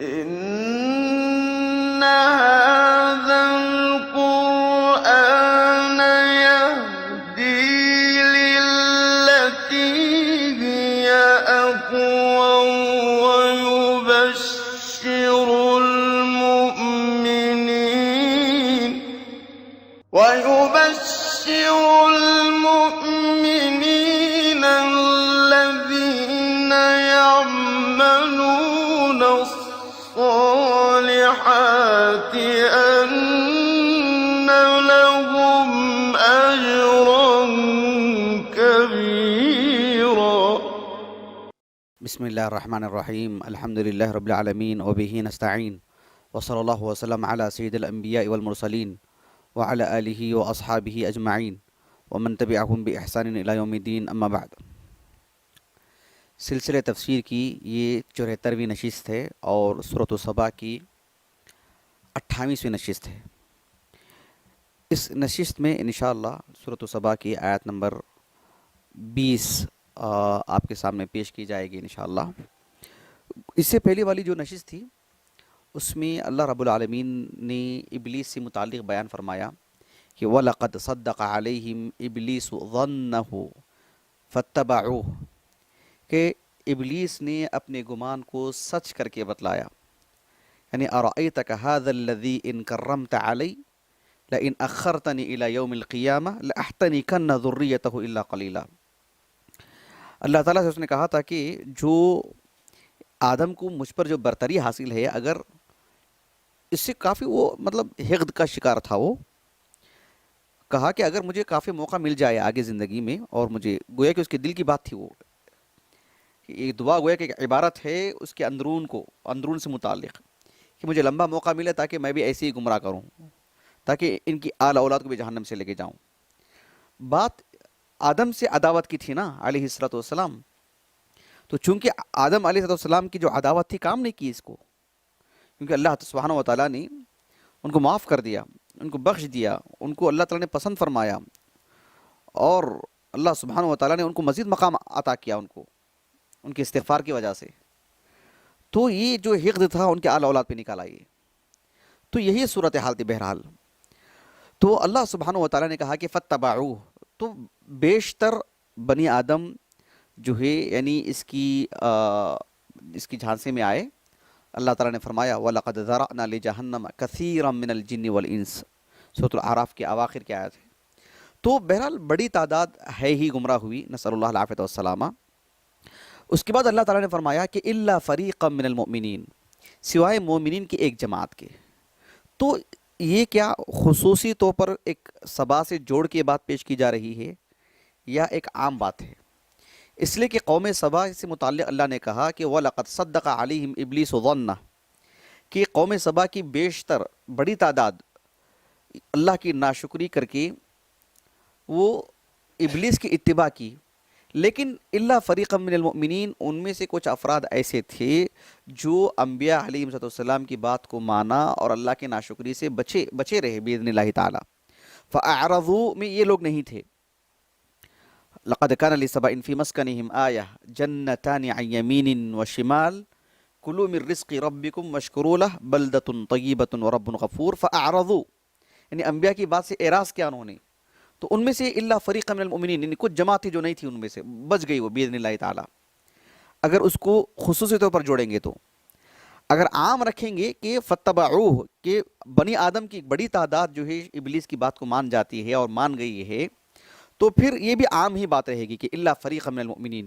إن هذا القرآن يهدي للتي هي أقوم ويبشر المؤمنين الذين يعملون الصالحات أن لهم أجرا كبيرا. بسم الله الرحمن الرحيم. الحمد لله رب العالمين وبه نستعين وصلى الله وسلم على سيد الأنبياء والمرسلين وعلى آله وأصحابه أجمعين ومن تبعهم بإحسان إلى يوم الدين. اما بعد. سلسلہ تفسیر کی یہ 74ویں نشست ہے اور سورۃ السبا کی 28ویں نشست ہے. اس نشست میں انشاءاللہ سورۃ السبا کی آیت نمبر 20 آپ کے سامنے پیش کی جائے گی انشاءاللہ. اس سے پہلی والی جو نشست تھی اس میں اللہ رب العالمین نے ابلیس سے متعلق بیان فرمایا کہ وَلَقَدْ صَدَّقَ عَلَيْهِمْ إِبْلِيسُ ظَنَّهُ فَاتَّبَعُوهُ کہ ابلیس نے اپنے گمان کو سچ کر کے بتلایا. یعنی أَرَأَيْتَكَ هَذَا الَّذِي إِنْ كَرَّمْتَ عَلَيْ لَإِنْ أَخَّرْتَنِي إِلَى يَوْمِ الْقِيَامَةِ لَأَحْتَنِكَنَّ ذُرِّيَّتَهُ إِلَّا قَلِيلًا. اللہ تعالیٰ سے اس نے کہا تھا کہ جو آدم کو مجھ پر جو برتری حاصل ہے، اگر اس سے کافی وہ حقد کا شکار تھا، وہ کہا کہ اگر مجھے کافی موقع مل جائے آگے زندگی میں، اور مجھے گویا کہ اس کے دل کی بات تھی، وہ یہ دعا گویا کہ ایک عبارت ہے اس کے اندرون سے متعلق، کہ مجھے لمبا موقع ملے تاکہ میں بھی ایسے ہی گمراہ کروں، تاکہ ان کی آل اولاد کو بھی جہنم سے لے کے جاؤں. بات آدم سے عداوت کی تھی نا علیہ الصلوۃ والسلام، تو چونکہ آدم علیہ السلام کی جو عداوت تھی کام نہیں کی اس کو، کیونکہ اللہ سبحانہ و تعالیٰ نے ان کو معاف کر دیا، ان کو بخش دیا، ان کو اللہ تعالیٰ نے پسند فرمایا، اور اللہ سبحانہ و تعالیٰ نے ان کو مزید مقام عطا کیا ان کے استغفار کی وجہ سے. تو یہ جو حقد تھا ان کے آل اولاد پہ نکال آئی. تو یہی صورتحال تھی بہرحال. تو اللہ سبحانہ و تعالیٰ نے کہا کہ فَاتَّبَعُوهُ، تو بیشتر بنی آدم جو ہے یعنی اس کی جھانسے میں آئے. اللہ تعالیٰ نے فرمایا وَلَقَدْ ذَرَأْنَا لِجَهَنَّمَ كَثِيرًا مِنَ الْجِنِّ وَالْإِنسِ، سورۃ الاعراف کے اواخر کی آیت ہے. تو بہرحال بڑی تعداد ہے ہی گمراہ ہوئی، نسأل اللہ العافیۃ والسلامہ. اس کے بعد اللہ تعالیٰ نے فرمایا کہ إِلَّا فَرِيقًا مِنَ الْمُؤْمِنِينَ، سوائے مومنین کی ایک جماعت کے. تو یہ کیا خصوصی طور پر ایک سبا سے جوڑ کے بات پیش کی جا رہی ہے یا ایک عام بات ہے؟ اس لیے کہ قوم سبا سے متعلق اللہ نے کہا کہ وَلَقَدْ صَدَّقَ عَلَيْهِمْ إِبْلِيسُ ظَنَّهُ، کہ قوم سبا کی بیشتر بڑی تعداد اللہ کی ناشکری کر کے وہ ابلیس کی اتباع کی. لیکن اللہ فریقا من المؤمنین، ان میں سے کچھ افراد ایسے تھے جو انبیاء علیہ السلام کی بات کو مانا اور اللہ کی ناشکری سے بچے رہے باذن اللہ تعالی. فاعرضوا میں یہ لوگ نہیں تھے. لقد كان لسبأ في مسكنهم آية جنتان عن يمين وشمال كلوا من رزق ربكم واشكروا له بلدة طيبة ورب غفور. فاعرضوا یعنی انبیاء کی بات سے اعراض کیا انہوں نے. تو ان میں سے الا فریقا من المؤمنین، یعنی کچھ جماعت تھی جو نہیں تھی، ان میں سے بچ گئی وہ باذن اللہ تعالی. اگر اس کو خصوصی طور پر جوڑیں گے، تو اگر عام رکھیں گے کہ فتبعوہ، کہ بنی آدم کی بڑی تعداد جو ہے ابلیس کی بات کو مان جاتی ہے اور مان گئی ہے، تو پھر یہ بھی عام ہی بات رہے گی کہ الا فریقا من المؤمنین،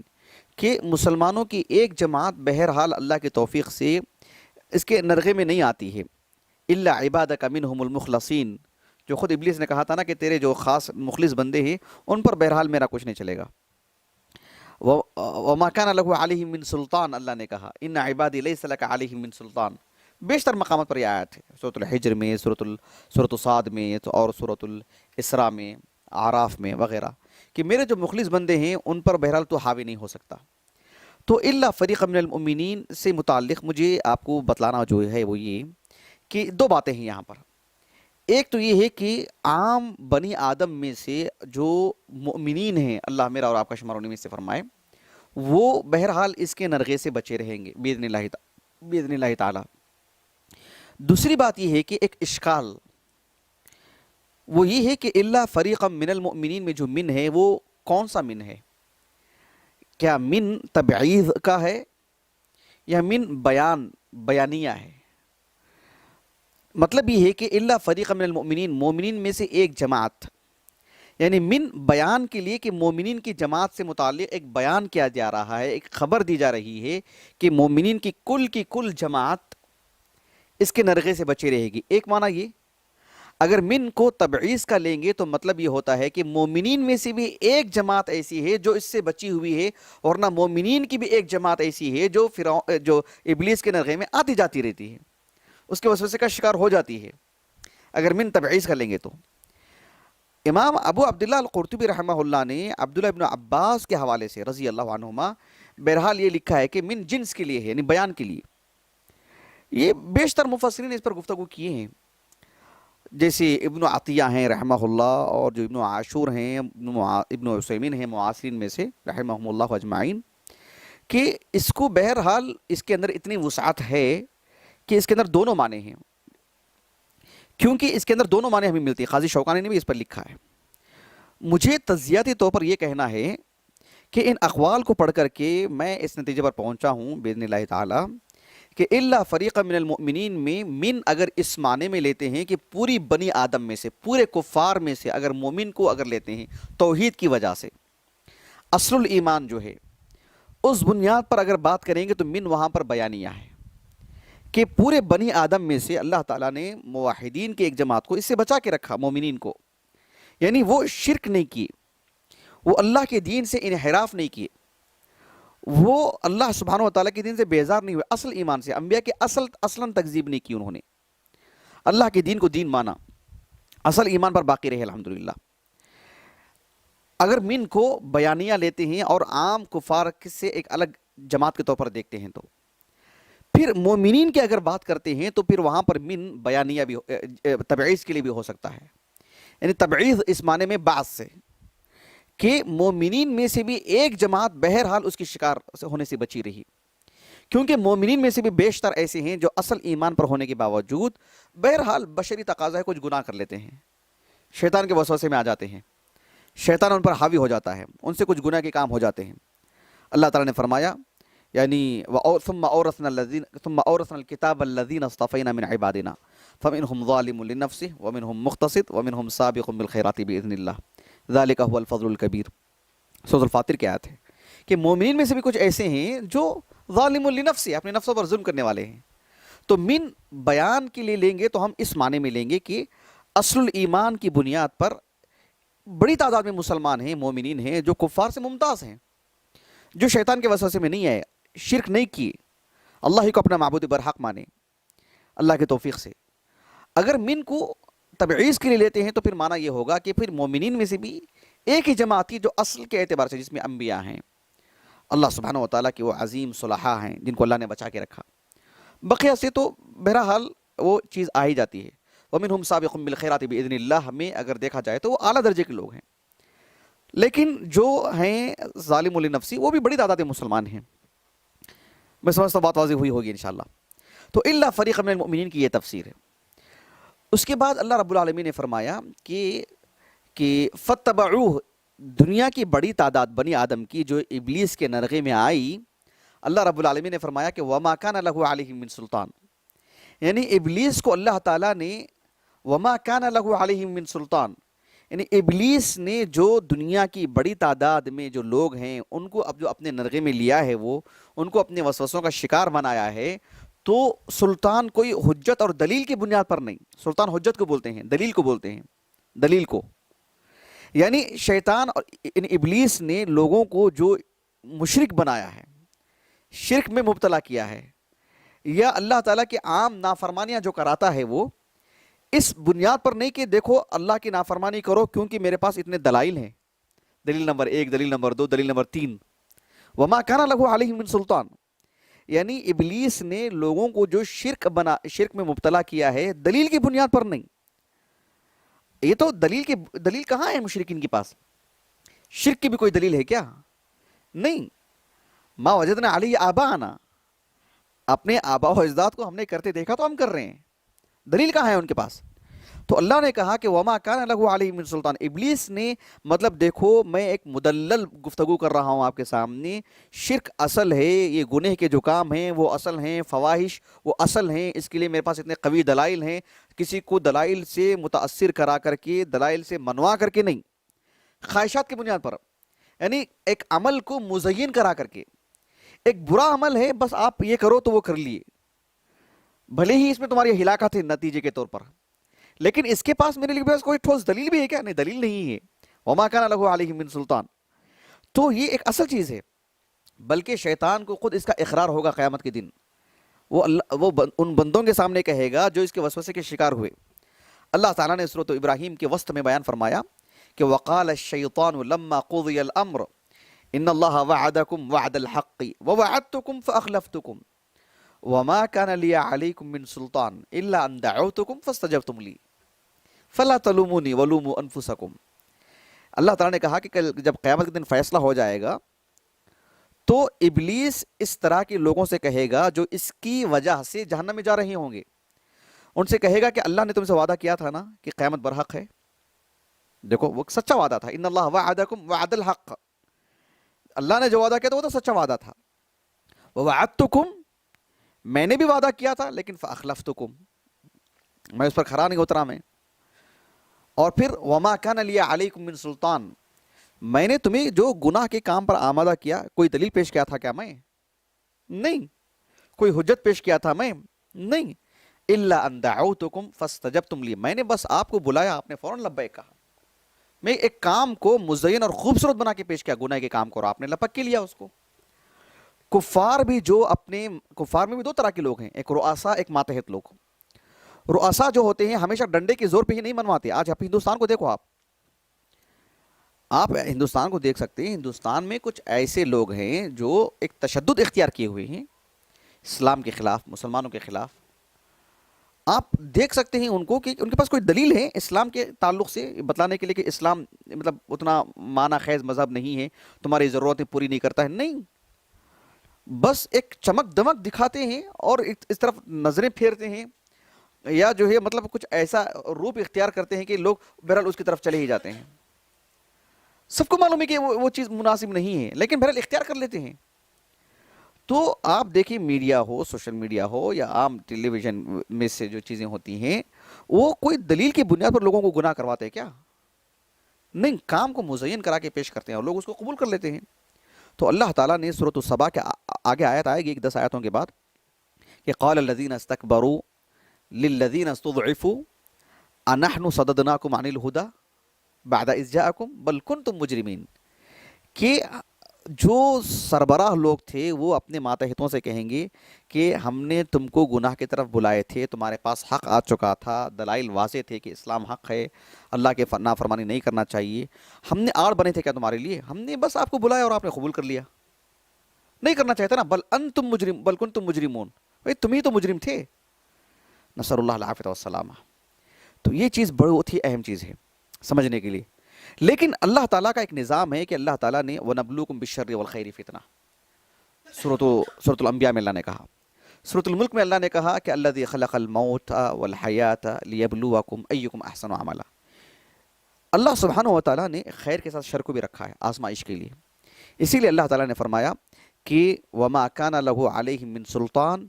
کہ مسلمانوں کی ایک جماعت بہرحال اللہ کے توفیق سے اس کے نرغے میں نہیں آتی ہے. الا عبادک منہم المخلصین، جو خود ابلیس نے کہا تھا نا کہ تیرے جو خاص مخلص بندے ہیں ان پر بہرحال میرا کچھ نہیں چلے گا. وما كان له علیہم من سلطان، اللہ نے کہا ان عبادی لیس لک علیہم من سلطان. بیشتر مقامات پر یہ آیت ہے، سورۃ الحجر میں، سورۃ صاد میں، اور سورۃ الاسراء میں، اعراف میں وغیرہ، کہ میرے جو مخلص بندے ہیں ان پر بہرحال تو حاوی نہیں ہو سکتا. تو الا فریقا من المؤمنین سے متعلق مجھے آپ کو بتلانا جو ہے وہ یہ کہ دو باتیں ہیں یہاں پر. ایک تو یہ ہے کہ عام بنی آدم میں سے جو مؤمنین ہیں، اللہ میرا اور آپ کا شمار انہیں میں سے فرمائے، وہ بہرحال اس کے نرغے سے بچے رہیں گے باذن اللہ تعالی. دوسری بات یہ ہے کہ ایک اشکال وہ یہ ہے کہ الا فریقا من المؤمنین میں جو من ہے وہ کون سا من ہے؟ کیا من تبعیض کا ہے یا من بیانیہ ہے؟ مطلب یہ ہے کہ الا فریقا من المؤمنین، مومنین میں سے ایک جماعت، یعنی من بیان کے لیے کہ مومنین کی جماعت سے متعلق ایک بیان کیا جا رہا ہے، ایک خبر دی جا رہی ہے کہ مومنین کی کل جماعت اس کے نرغے سے بچے رہے گی۔ ایک معنی یہ، اگر من کو تبعیض کا لیں گے تو مطلب یہ ہوتا ہے کہ مومنین میں سے بھی ایک جماعت ایسی ہے جو اس سے بچی ہوئی ہے، اور نہ مومنین کی بھی ایک جماعت ایسی ہے جو ابلیس کے نرغے میں آتی جاتی رہتی ہے، اس کے وسوسے کا شکار ہو جاتی ہے، اگر من تبعیض کا لیں گے تو۔ امام ابو عبداللہ القرطبی رحمہ اللہ نے عبداللہ ابن عباس کے حوالے سے رضی اللہ عنہما بہرحال یہ لکھا ہے کہ من جنس کے لیے ہے، یعنی بیان کے لیے۔ یہ بیشتر مفسرین نے اس پر گفتگو کیے ہیں، جیسے ابن عطیہ ہیں رحمہ اللہ، اور جو ابن عاشور ہیں، ابن عثیمین ہیں معاصرین میں سے رحمہم اللہ اجمعین، کہ اس کو بہرحال اس کے اندر اتنی وسعت ہے کہ اس کے اندر دونوں معنی ہیں، کیونکہ اس کے اندر دونوں معنی ہمیں ملتی ہیں۔ قاضی شوکانی نے بھی اس پر لکھا ہے۔ مجھے تجزیاتی طور پر یہ کہنا ہے کہ ان اقوال کو پڑھ کر کے میں اس نتیجے پر پہنچا ہوں باذن اللہ تعالی کہ الا فریق من المؤمنین میں من اگر اس معنی میں لیتے ہیں کہ پوری بنی آدم میں سے، پورے کفار میں سے اگر مومن کو اگر لیتے ہیں توحید کی وجہ سے، اصل الایمان جو ہے اس بنیاد پر اگر بات کریں گے تو من وہاں پر بیانیہ ہے کہ پورے بنی آدم میں سے اللہ تعالیٰ نے موحدین کی ایک جماعت کو اس سے بچا کے رکھا، مومنین کو، یعنی وہ شرک نہیں کیے، وہ اللہ کے دین سے انحراف نہیں کیے، وہ اللہ سبحانہ و تعالیٰ کے دین سے بیزار نہیں ہوئے، اصل ایمان سے، انبیاء کے اصلاً تکذیب نہیں کی، انہوں نے اللہ کے دین کو دین مانا، اصل ایمان پر باقی رہے الحمدللہ۔ اگر من کو بیانیہ لیتے ہیں اور عام کفار سے ایک الگ جماعت کے طور پر دیکھتے ہیں، تو پھر مومنین کی اگر بات کرتے ہیں تو پھر وہاں پر من بیانیہ بھی تبعیض کے لیے بھی ہو سکتا ہے، یعنی تبعیض اس معنی میں بعض سے کہ مومنین میں سے بھی ایک جماعت بہرحال اس کی شکار ہونے سے بچی رہی، کیونکہ مومنین میں سے بھی بیشتر ایسے ہیں جو اصل ایمان پر ہونے کے باوجود بہرحال بشری تقاضا ہے کچھ گناہ کر لیتے ہیں، شیطان کے وسوسے میں آ جاتے ہیں، شیطان ان پر حاوی ہو جاتا ہے، ان سے کچھ گناہ کے کام ہو جاتے ہیں۔ اللہ تعالیٰ نے فرمایا یعنی ثم اورثنا الكتاب الذين اصطفينا من عبادنا فمنهم ظالم لنفسه ومنهم مقتصد ومنهم سابق بالخيرات باذن الله ذلك هو الفضل الكبير۔ سورۃ الفاطر کی آیت ہے کہ مومنین میں سے بھی کچھ ایسے ہیں جو ظالم لنفسه، اپنے نفسوں پر ظلم کرنے والے ہیں۔ تو من بیان کے لیے لیں گے تو ہم اس معنی میں لیں گے کہ اصل الایمان کی بنیاد پر بڑی تعداد میں مسلمان ہیں، مومنین ہیں جو کفار سے ممتاز ہیں، جو شیطان کے وسوسے میں نہیں آئے، شرک نہیں کی، اللہ ہی کو اپنا معبود برحق مانے اللہ کے توفیق سے۔ اگر من کو تبعیض کے لیے لیتے ہیں تو پھر معنی یہ ہوگا کہ پھر مومنین میں سے بھی ایک ہی جماعت کی جو اصل کے اعتبار سے، جس میں انبیاء ہیں، اللہ سبحانہ و تعالیٰ کے وہ عظیم صلحاء ہیں جن کو اللہ نے بچا کے رکھا، بقیہ سے تو بہرحال وہ چیز آ ہی جاتی ہے۔ وَمِنْهُمْ سَابِقٌ بِالْخَيْرَاتِ بِإِذْنِ اللَّهِ میں اگر دیکھا جائے تو وہ اعلیٰ درجے کے لوگ ہیں، لیکن جو ہیں ظالم لنفسی وہ بھی بڑی تعداد مسلمان ہیں۔ میں سمجھتا ہوں بات واضح ہوئی ہوگی انشاءاللہ۔ تو الا فریق من المؤمنین کی یہ تفسیر ہے۔ اس کے بعد اللہ رب العالمین نے فرمایا کہ فَاتَّبَعُوهُ، دنیا کی بڑی تعداد بنی آدم کی جو ابلیس کے نرغے میں آئی، اللہ رب العالمین نے فرمایا کہ وَمَا كَانَ لَهُ عَلَيْهِم مِّن سُلطان، یعنی ابلیس کو اللہ تعالیٰ نے وَمَا كَانَ لَهُ عَلَيْهِم مِّن سُلطان، یعنی ابلیس نے جو دنیا کی بڑی تعداد میں جو لوگ ہیں ان کو اب جو اپنے نرغے میں لیا ہے، وہ ان کو اپنے وسوسوں کا شکار بنایا ہے، تو سلطان کوئی حجت اور دلیل کی بنیاد پر نہیں، سلطان حجت کو بولتے ہیں، دلیل کو بولتے ہیں، دلیل کو، یعنی شیطان اور ابلیس نے لوگوں کو جو مشرک بنایا ہے، شرک میں مبتلا کیا ہے، یا اللہ تعالیٰ کی عام نافرمانیاں جو کراتا ہے، وہ اس بنیاد پر نہیں کہ دیکھو اللہ کی نافرمانی کرو کیونکہ میرے پاس اتنے دلائل ہیں، دلیل نمبر 1، دلیل نمبر 2، دلیل نمبر 3، وما كان له عليهم من سلطان، یعنی ابلیس نے لوگوں کو جو شرک میں مبتلا کیا ہے دلیل کی بنیاد پر نہیں۔ یہ تو دلیل کہاں ہے مشرکین کے پاس؟ شرک کی بھی کوئی دلیل ہے کیا؟ نہیں، ما وجدنا علیہ آباءنا، اپنے آباء و اجداد کو ہم نے کرتے دیکھا تو ہم کر رہے ہیں، دلیل کہاں ہے ان کے پاس؟ تو اللہ نے کہا کہ وما کان لہ علیہ من سلطان. ابلیس نے مطلب دیکھو میں ایک مدلل گفتگو کر رہا ہوں آپ کے سامنے. شرک اصل ہے, یہ گناہ کے جو کام ہیں وہ اصل ہیں, فواحش وہ اصل ہیں. اس کے لیے میرے پاس اتنے قوی دلائل ہیں. کسی کو دلائل سے متاثر کرا کر کے, دلائل سے منوا کر کے نہیں, خواہشات کی بنیاد پر, یعنی ایک عمل کو مزین کرا کر کے. ایک برا عمل ہے, بس آپ یہ کرو تو وہ کر لیے, بھلے ہی اس میں تمہاری ہلاکت ہے نتیجے کے طور پر, لیکن اس کے پاس میرے لیے کوئی ٹھوس دلیل بھی ہے کیا؟ نہیں, دلیل نہیں ہے. وما کان لہ علیہ من سلطان. تو یہ ایک اصل چیز ہے, بلکہ شیطان کو خود اس کا اقرار ہوگا قیامت کے دن. وہ ان بندوں کے سامنے کہے گا جو اس کے وسوسے کے شکار ہوئے. اللہ تعالیٰ نے سورۃ ابراہیم کے وسط میں بیان فرمایا کہ وقال الشیطان لما قضی الامر ان اللہ وعدکم وعد الحق ووعدتکم فاخلفتکم وما كان لي عليكم من سلطان الا ان دعوتكم فاستجبتم لي فلا تلوموني ولوموا انفسكم. اللہ تعالیٰ نے کہا کہ جب قیامت کے دن فیصلہ ہو جائے گا تو ابلیس اس طرح کے لوگوں سے کہے گا جو اس کی وجہ سے جہنم میں جا رہے ہوں گے. ان سے کہے گا کہ اللہ نے تم سے وعدہ کیا تھا نا کہ قیامت برحق ہے. دیکھو وہ سچا وعدہ تھا, ان اللہ وعدکم وعد الحق. اللہ نے جو وعدہ کیا تھا وہ تو سچا وعدہ تھا. ووعدتکم, میں نے بھی وعدہ کیا تھا, لیکن فاخلفتکم, میں اس پر کھرا نہیں اترا میں. اور پھر وما کان لی علیکم من سلطان, میں نے تمہیں جو گناہ کے کام پر آمادہ کیا, کوئی دلیل پیش کیا تھا کیا میں؟ نہیں. کوئی حجت پیش کیا تھا میں؟ نہیں. الا ان دعوتکم فاستجبتم لی, میں نے بس آپ کو بلایا, آپ نے فوراً لبیک کہا. میں ایک کام کو مزین اور خوبصورت بنا کے پیش کیا, گناہ کے کام کو, اور آپ نے لپک کے لیا اس کو. کفار بھی جو اپنے, کفار میں بھی دو طرح کے لوگ ہیں, ایک رؤسا, ایک ماتحت لوگ. رؤسا جو ہوتے ہیں ہمیشہ ڈنڈے کے زور پہ ہی نہیں منواتے. آج آپ ہندوستان کو دیکھو, آپ ہندوستان کو دیکھ سکتے ہیں. ہندوستان میں کچھ ایسے لوگ ہیں جو ایک تشدد اختیار کیے ہوئے ہیں اسلام کے خلاف, مسلمانوں کے خلاف. آپ دیکھ سکتے ہیں ان کو کہ ان کے پاس کوئی دلیل ہے اسلام کے تعلق سے بتلانے کے لیے کہ اسلام مطلب اتنا معنی خیز مذہب نہیں ہے, تمہاری ضرورتیں پوری نہیں کرتا ہے. نہیں, بس ایک چمک دمک دکھاتے ہیں اور اس طرف نظریں پھیرتے ہیں, یا جو ہے مطلب کچھ ایسا روپ اختیار کرتے ہیں کہ لوگ بہرحال اس کی طرف چلے ہی جاتے ہیں. سب کو معلوم ہے کہ وہ چیز مناسب نہیں ہے, لیکن بہرحال اختیار کر لیتے ہیں. تو آپ دیکھیں, میڈیا ہو, سوشل میڈیا ہو, یا عام ٹیلی ویژن میں سے جو چیزیں ہوتی ہیں, وہ کوئی دلیل کی بنیاد پر لوگوں کو گناہ کرواتے ہیں کیا؟ نہیں, کام کو مزین کرا کے پیش کرتے ہیں اور لوگ اس کو قبول کر لیتے ہیں. تو اللہ تعالیٰ نے سورۃ السبا کے آگے آیت آئے گی 10 آیتوں کے بعد کہ قال الذین استکبروا للذین استضعفوا انحن صددناکم عن الہدی بعد اذ جاءکم بل کنتم مجرمین. کہ جو سربراہ لوگ تھے وہ اپنے ماتحتوں سے کہیں گے کہ ہم نے تم کو گناہ کی طرف بلائے تھے, تمہارے پاس حق آ چکا تھا, دلائل واضح تھے کہ اسلام حق ہے, اللہ کے نافرمانی نہیں کرنا چاہیے, ہم نے آڑ بنے تھے کیا تمہارے لیے؟ ہم نے بس آپ کو بلایا اور آپ نے قبول کر لیا. نہیں کرنا چاہتے نا, بل انتم مجرم بل کنتم مجرمون, بھائی تم ہی تو مجرم تھے. نسأل اللہ العافیہ والسلامہ. تو یہ چیز بہت ہی اہم چیز ہے سمجھنے کے لیے. لیکن اللہ تعالیٰ کا ایک نظام ہے کہ اللہ تعالیٰ نے وَنَبْلُوكُمْ بِالشَّرِّ وَالْخَيْرِ فِتْنَةً, سورۃ الانبیاء میں اللہ نے کہا. سورۃ الملک میں اللہ نے کہا کہ الذی خلق الموت والحیات لیبلوکم ایکم احسن عملا. اللہ سبحانہ و تعالیٰ نے خیر کے ساتھ شر کو بھی رکھا ہے آزمائش کے لیے. اسی لیے اللہ تعالیٰ نے فرمایا کہ وما کان لہ علیہم من سلطان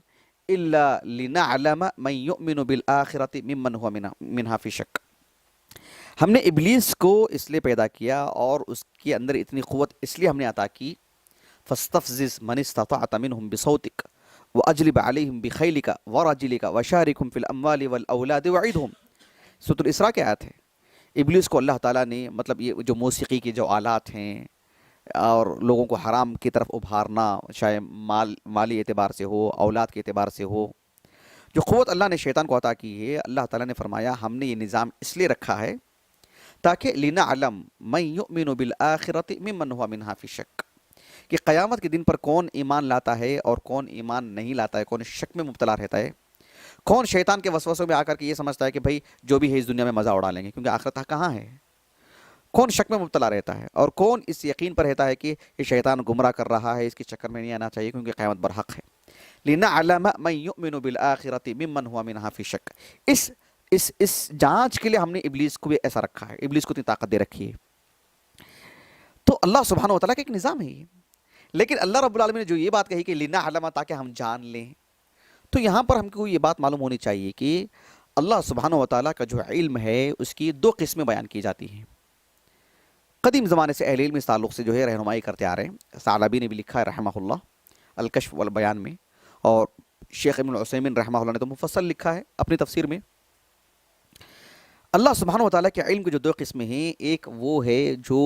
الا لنعلم من یؤمن بالآخرۃ ممن هو منہا فی شک. ہم نے ابلیس کو اس لیے پیدا کیا اور اس کے اندر اتنی قوت اس لیے ہم نے عطا کی, فاستفزز من استطعت منهم بصوتک واجلب علیہم بخیلک ورجلک وشارکہم فی الاموال والاولاد وعدہم. سورۃ الاسراء کی آیت ہے. ابلیس کو اللہ تعالیٰ نے مطلب یہ جو موسیقی کے جو آلات ہیں اور لوگوں کو حرام کی طرف ابھارنا, چاہے مالی اعتبار سے ہو, اولاد کے اعتبار سے ہو, جو قوت اللہ نے شیطان کو عطا کی ہے, اللہ تعالیٰ نے فرمایا ہم نے یہ نظام اس لیے رکھا ہے تاکہ لنعلم من یؤمن بالآخرۃ ممن هو منہا فی شک, کہ قیامت کے دن پر کون ایمان لاتا ہے اور کون ایمان نہیں لاتا ہے, کون شک میں مبتلا رہتا ہے, کون شیطان کے وسوسوں میں آ کر کے یہ سمجھتا ہے کہ بھائی جو بھی ہے اس دنیا میں مزہ اڑا لیں گے کیونکہ آخرت کہاں ہے, کون شک میں مبتلا رہتا ہے, اور کون اس یقین پر رہتا ہے کہ یہ شیطان گمراہ کر رہا ہے, اس کے چکر میں نہیں آنا چاہیے کیونکہ قیامت برحق ہے. لِنَعْلَمَ مَنْ يُؤْمِنُ بِالْآخِرَةِ مِمَّنْ هُوَ مِنْهَا فِي شَكٍّ۔ اس جانچ کے لیے ہم نے ابلیس کو بھی ایسا رکھا ہے، ابلیس کو اتنی طاقت دے رکھی ہے۔ تو اللہ سبحانہ وتعالیٰ کا ایک نظام ہے یہ، لیکن اللہ رب العالمین نے جو یہ بات کہی کہ لِنَعْلَمَ، تاکہ ہم جان لیں، تو یہاں پر ہم کو یہ بات معلوم ہونی چاہیے کہ اللہ سبحانہ وتعالیٰ کا جو علم ہے اس کی دو قسمیں بیان کی جاتی ہیں۔ قدیم زمانے سے اہل علم اس تعلق سے جو ہے رہنمائی کرتے آ رہے ہیں۔ ثعلبی نے بھی لکھا ہے رحمہ اللہ الکشف والبیان میں، اور شیخ ابن عثیمین رحمہ اللہ نے تو مفصل لکھا ہے اپنی تفسیر میں۔ اللہ سبحانہ وتعالیٰ کے علم کی جو دو قسمیں ہیں، ایک وہ ہے جو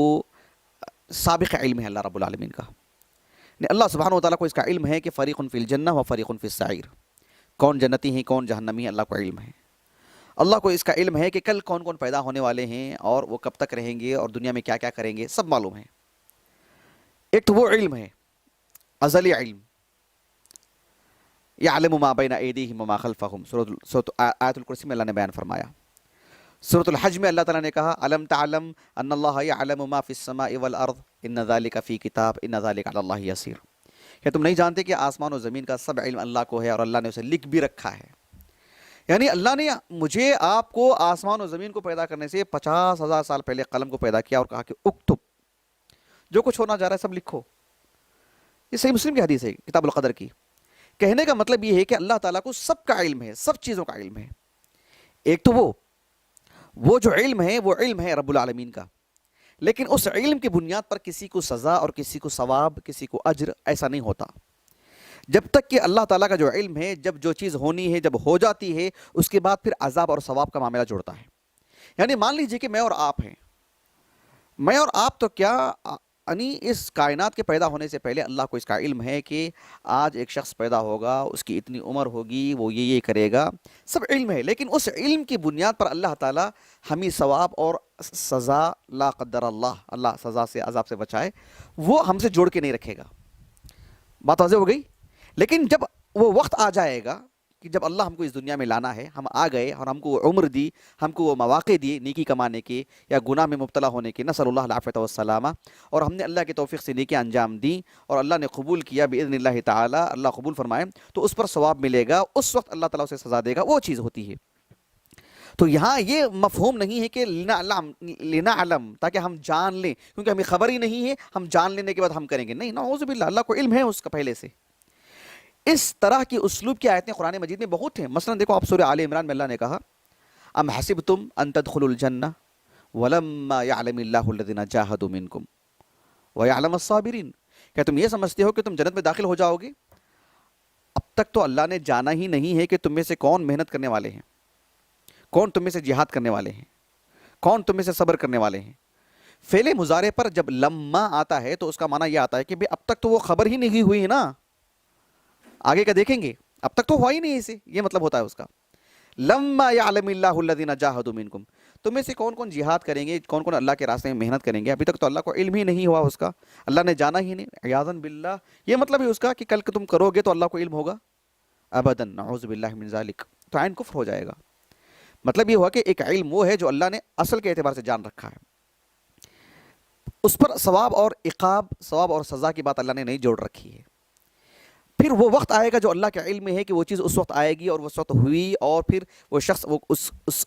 سابق علم ہے اللہ رب العالمین کا، اللہ سبحانہ وتعالیٰ کو اس کا علم ہے کہ فریق فی الجنہ و فریق فی السعیر، کون جنتی ہیں کون جہنمی ہیں، اللہ کو علم ہے۔ اللہ کو اس کا علم ہے کہ کل کون کون پیدا ہونے والے ہیں اور وہ کب تک رہیں گے اور دنیا میں کیا کیا کریں گے، سب معلوم ہے۔ ایک تو وہ علم ہے ازلی علم، یعلم ما بین ایدیہم وما خلفہم، سورۃ آیت الکرسی میں اللہ نے بیان فرمایا۔ سورۃ الحج میں اللہ تعالیٰ نے کہا الم تعلم ان اللہ یعلم ما فی السماء والارض ان ذلک فی کتاب ان ذلک علی اللہ یسیر۔ کیا تم نہیں جانتے کہ آسمان و زمین کا سب علم اللہ کو ہے اور اللہ نے اسے لکھ بھی رکھا ہے؟ یعنی اللہ نے مجھے آپ کو آسمان و زمین کو پیدا کرنے سے 50,000 سال پہلے قلم کو پیدا کیا اور کہا کہ اکتب، جو کچھ ہونا جا رہا ہے سب لکھو۔ یہ صحیح مسلم کی حدیث ہے کتاب القدر کی۔ کہنے کا مطلب یہ ہے کہ اللہ تعالیٰ کو سب کا علم ہے، سب چیزوں کا علم ہے۔ ایک تو وہ جو علم ہے وہ علم ہے رب العالمین کا، لیکن اس علم کی بنیاد پر کسی کو سزا اور کسی کو ثواب، کسی کو اجر، ایسا نہیں ہوتا جب تک کہ اللہ تعالیٰ کا جو علم ہے، جب جو چیز ہونی ہے جب ہو جاتی ہے، اس کے بعد پھر عذاب اور ثواب کا معاملہ جڑتا ہے۔ یعنی مان لیجئے کہ میں اور آپ ہیں، میں اور آپ تو کیا، یعنی اس کائنات کے پیدا ہونے سے پہلے اللہ کو اس کا علم ہے کہ آج ایک شخص پیدا ہوگا، اس کی اتنی عمر ہوگی، وہ یہ کرے گا، سب علم ہے۔ لیکن اس علم کی بنیاد پر اللہ تعالیٰ ہمیں ثواب اور سزا، لا قدر اللہ سزا سے عذاب سے بچائے، وہ ہم سے جوڑ کے نہیں رکھے گا۔ بات واضح ہو گئی؟ لیکن جب وہ وقت آ جائے گا کہ جب اللہ ہم کو اس دنیا میں لانا ہے، ہم آ گئے اور ہم کو وہ عمر دی، ہم کو وہ مواقع دیے نیکی کمانے کے یا گناہ میں مبتلا ہونے کے، نسأل اللہ العافیۃ والسلامہ، اور ہم نے اللہ کی توفیق سے نیکی انجام دی اور اللہ نے قبول کیا باذن اللہ تعالی، اللہ قبول فرمائے، تو اس پر ثواب ملے گا، اس وقت اللہ تعالیٰ اسے سزا دے گا، وہ چیز ہوتی ہے۔ تو یہاں یہ مفہوم نہیں ہے کہ لنعلم، تاکہ ہم جان لیں، کیونکہ ہمیں خبر ہی نہیں ہے، ہم جان لینے کے بعد ہم کریں گے، نہیں، نعوذ باللہ، اللہ کو علم ہے اس کا پہلے سے۔ اس طرح کی اسلوب کی آیتیں قرآن مجید میں بہت ہیں۔ مثلا دیکھو آپ سورہ آل عمران میں اللہ نے کہا ام حسبتم ان تدخلوا الجنہ ولما يعلم اللہ الذین جاہدوا منکم ويعلم الصابرین، کیا تم یہ سمجھتے ہو کہ تم جنت میں داخل ہو جاؤ گے؟ اب تک تو اللہ نے جانا ہی نہیں ہے کہ تم میں سے کون محنت کرنے والے ہیں، کون تم میں سے جہاد کرنے والے ہیں، کون تم میں سے صبر کرنے والے ہیں۔ فعل مضارع پر جب لما آتا ہے تو اس کا معنی یہ آتا ہے کہ اب تک تو وہ خبر ہی نہیں ہوئی ہے نا، آگے کا دیکھیں گے، اب تک تو ہوا ہی نہیں اسے، یہ مطلب ہوتا ہے اس کا۔ لما یعلم اللہ الذین جاہدوا منکم، تم میں سے کون کون جہاد کریں گے، کون کون اللہ کے راستے میں محنت کریں گے، ابھی تک تو اللہ کو علم ہی نہیں ہوا اس کا، اللہ نے جانا ہی نہیں، عیاذا باللہ۔ یہ مطلب ہے اس کا کہ کل تم کرو گے تو اللہ کو علم ہوگا؟ ابدا، نعوذ باللہ من ذالک، تو عین کفر ہو جائے گا۔ مطلب یہ ہوا کہ ایک علم وہ ہے جو اللہ نے اصل کے اعتبار سے جان رکھا ہے، اس پر ثواب اور عقاب، ثواب اور سزا کی بات اللہ نے نہیں جوڑ رکھی ہے۔ پھر وہ وقت آئے گا جو اللہ کے علم میں ہے کہ وہ چیز اس وقت آئے گی اور اس وقت ہوئی، اور پھر وہ شخص وہ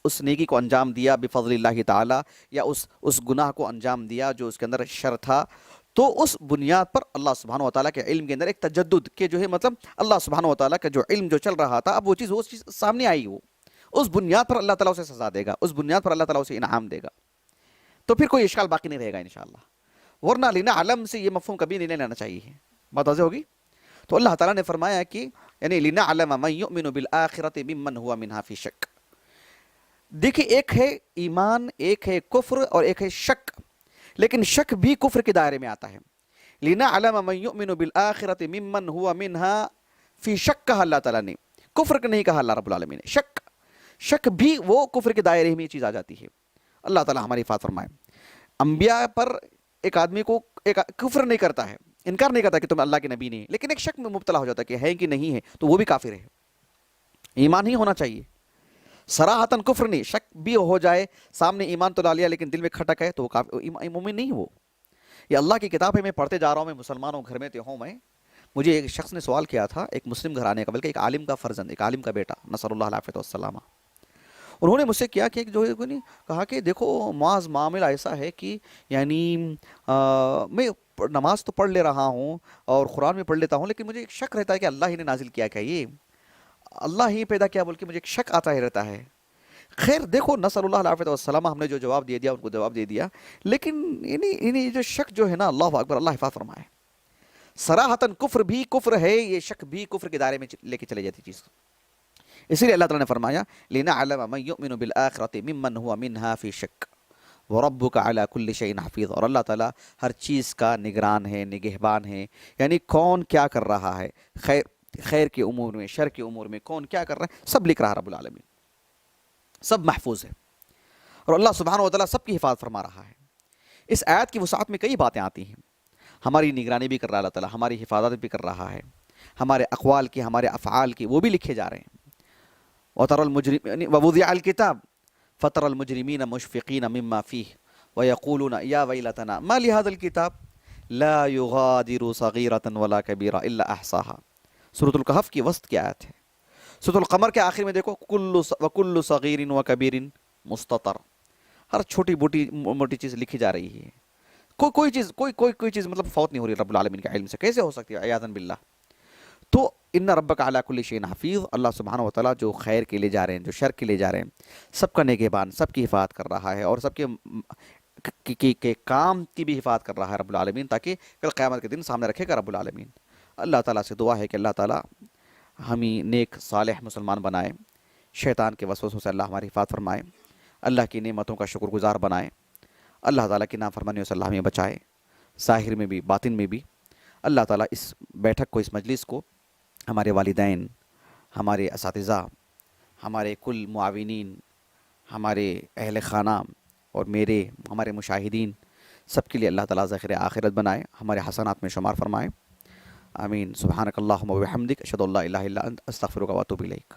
اس نیکی کو انجام دیا بفضل اللہ تعالی، یا اس گناہ کو انجام دیا جو اس کے اندر شر تھا، تو اس بنیاد پر اللہ سبحانہ وتعالیٰ کے علم کے اندر ایک تجدد کے جو ہے، مطلب اللہ سبحانہ وتعالیٰ کا جو علم جو چل رہا تھا، اب وہ چیز سامنے آئی، وہ اس بنیاد پر اللہ تعالیٰ اسے سزا دے گا، اس بنیاد پر اللہ تعالیٰ اسے انعام دے گا، تو پھر کوئی اشکال باقی نہیں رہے گا انشاءاللہ۔ ورنہ لنعلم سے یہ مفہوم کبھی نہیں لینا چاہیے۔ بات واضح ہوگی؟ تو اللہ تعالیٰ نے فرمایا کہ یعنی لنعلم من یؤمن بالآخرۃ ممن هو منها فی شک۔ دیکھیں، ایک ہے ایمان، ایک ہے کفر، اور ایک ہے شک، لیکن شک بھی کفر کے دائرے میں آتا ہے۔ لنعلم من یؤمن بالآخرۃ ممن هو منها فی شک کہا اللہ تعالیٰ نے، کفر نہیں کہا اللہ رب العالمین نے، شک بھی وہ کفر کے دائرے میں یہ چیز آ جاتی ہے۔ اللہ تعالیٰ ہماری حفاظت فرمائے۔ انبیاء پر ایک آدمی کو ایک کفر نہیں کرتا ہے، انکار نہیں کرتا کہ تم اللہ کے نبی نہیں، لیکن ایک شک میں مبتلا ہو جاتا ہے کہ ہے کہ نہیں ہے، تو وہ بھی کافر ہے۔ ایمان ہی ہونا چاہیے، صراحتاً کفر نہیں، شک بھی ہو جائے، سامنے ایمان تو لا لیا لیکن دل میں کھٹک ہے، تو وہ مومن نہیں۔ وہ یہ اللہ کی کتاب ہے، میں پڑھتے جا رہا ہوں، میں مسلمان ہوں، گھر میں تو ہوں، میں مجھے ایک شخص نے سوال کیا تھا، ایک مسلم گھرانے کا، بلکہ ایک عالم کا فرزند، ایک عالم کا بیٹا، نصر اللہ العافیۃ والسلامہ. انہوں نے مجھ سے کیا کہ جو ہے کہا کہ دیکھو معاذ معاملہ ایسا ہے کہ یعنی میں نماز تو پڑھ لے رہا ہوں اور قرآن میں پڑھ لیتا ہوں، لیکن مجھے ایک شک رہتا ہے کہ اللہ ہی نے نازل کیا کیا یہ، اللہ ہی پیدا کیا، بول کے مجھے ایک شک آتا ہی رہتا ہے. خیر دیکھو نصر اللہ العافیۃ والسلامہ، ہم نے جو جواب دے دیا ان کو جواب دے دیا، لیکن انہیں جو شک جو ہے نا، اللہ اکبر، اللہ حفاظ فرمائے، صراحتاً کفر بھی کفر ہے، یہ شک بھی کفر کے دائرے میں لے کے چلے جاتی چیز. اسی لیے اللہ تعالیٰ نے فرمایا لِنَعْلَمَ مَن يُؤْمِنُ بِالْآخِرَةِ مِمَّنْ هُوَ مِنْهَا فِي شَكٍّ وَرَبُّكَ عَلَى كُلِّ شَيْءٍ حَفِيظٌ. اور اللہ تعالیٰ ہر چیز کا نگران ہے، نگہبان ہے، یعنی کون کیا کر رہا ہے، خیر کے امور میں، شر کے امور میں کون کیا کر رہا ہے، سب لکھ رہا رب العالمین، سب محفوظ ہے، اور اللہ سبحانہ و تعالیٰ سب کی حفاظت فرما رہا ہے. اس آیت کی وسعت میں کئی باتیں آتی ہیں، ہماری نگرانی بھی کر رہا ہے اللہ تعالیٰ، ہماری حفاظت بھی کر رہا ہے، ہمارے اقوال کی، ہمارے افعال کی، وہ بھی لکھے جا رہے ہیں. وَتَرَى الْمُجْرِمِينَ وَوُضِعَ الْكِتَابُ فَتَرَى الْمُجْرِمِينَ مُشْفِقِينَ مِمَّا فِيهِ وَيَقُولُونَ يَا وَيْلَتَنَا مَا لِهَذَا الْكِتَابِ لَا يُغَادِرُ صَغِيرَةً وَلَا كَبِيرَةً إِلَّا أَحْصَاهَا. سورۃ الکہف کی وسط کی آیت ہے. سورۃ القمر کے آخر میں دیکھو وَكُلُّ صَغِيرٍ وَكَبِيرٍ مُسْتَطَرٌ، ہر چھوٹی موٹی چیز لکھی جا رہی ہے، کوئی چیز مطلب فوت نہیں ہو رہی رب العالمین کے علم سے. کیسے ہو سکتی ہے عیاذاً باللہ. تو ان ربک علی کل شیء حفیظ، اللہ سبحانہ و تعالیٰ جو خیر کے لیے جا رہے ہیں، جو شر کے لیے جا رہے ہیں، سب کا نگہبان، سب کی حفاظت کر رہا ہے، اور سب کے کام کی بھی حفاظت کر رہا ہے رب العالمین، تاکہ کل قیامت کے دن سامنے رکھے گا رب العالمین. اللہ تعالیٰ سے دعا ہے کہ اللہ تعالیٰ ہمیں نیک صالح مسلمان بنائے، شیطان کے وسوسوں سے اللہ ہماری حفاظت فرمائے، اللہ کی نعمتوں کا شکر گزار بنائے، اللہ تعالیٰ کی نافرمانیوں سے اللہ ہمیں بچائے، ظاہر میں بھی باطن میں بھی. اللہ تعالیٰ اس بیٹھک کو، اس مجلس کو، ہمارے والدین، ہمارے اساتذہ، ہمارے کل معاونین، ہمارے اہل خانہ اور ہمارے مشاہدین، سب کے لیے اللہ تعالیٰ ذخیرہ آخرت بنائے، ہمارے حسنات میں شمار فرمائے. آمین. سبحانک اللہم و بحمدک، اشہد ان لا الہ الا انت، استغفرک و اتوب الیک.